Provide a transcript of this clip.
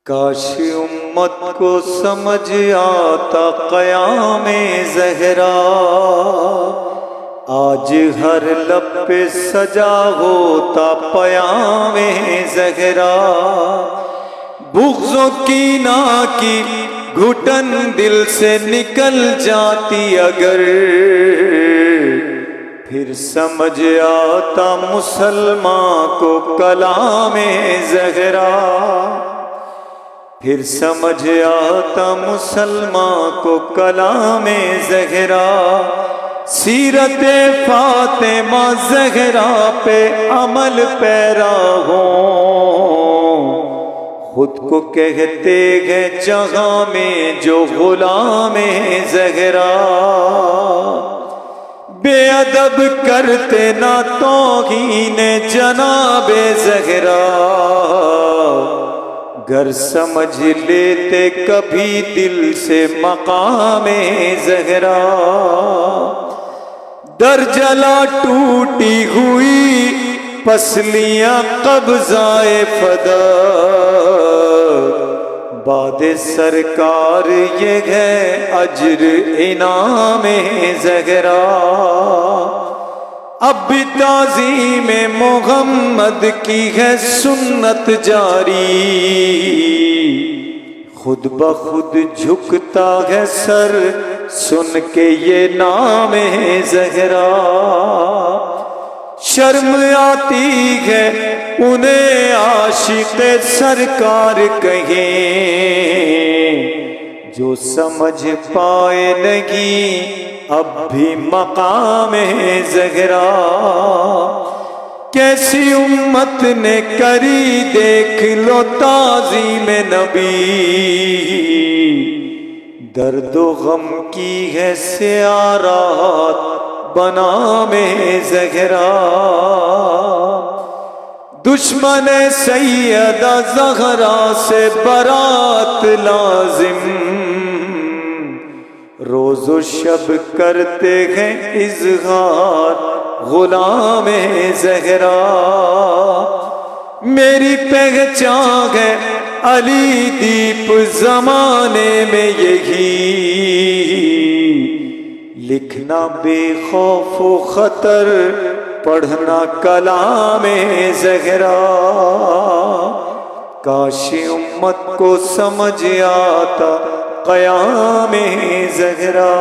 کاش امت کو سمجھ آتا قیام زہرا، آج ہر لب پہ سجا ہوتا پیام زہرا۔ بغض و کینہ کی گھٹن دل سے نکل جاتی اگر، پھر سمجھ آتا مسلمان کو کلام زہرا، پھر سمجھ آتا مسلمان کو کلام زہرا۔ سیرت فاطمہ زہرا پہ عمل پیرا ہوں، خود کو کہتے ہیں جہاں میں جو غلام زہرا۔ بے ادب کرتے نہ توہین جناب زہرا، گر سمجھ لیتے کبھی دل سے مقام زہرا۔ در جلا ٹوٹی ہوئی پسلیاں قبضۂ فدا، باد سرکار یہ ہے اجر انعام زہرا۔ اب بھی تعظیم محمد کی ہے سنت جاری، خود بخود جھکتا ہے سر سن کے یہ نام زہرا۔ شرم آتی ہے انہیں عاشق سرکار کہیں، جو سمجھ پائے نہیں اب بھی مقام زہرا۔ کیسی امت نے کری دیکھ لو تعظیم نبی، درد و غم کی ہے سیارات بنام زہرا۔ دشمن سیدہ زہرا سے برات لازم، روز و شب کرتے ہیں اظہار غلام زہرا۔ میری پہچان ہے علی دیپ زمانے میں یہی، لکھنا بے خوف و خطر پڑھنا کلام زہرا۔ کاش امت کو سمجھ آتا قیام زہرا۔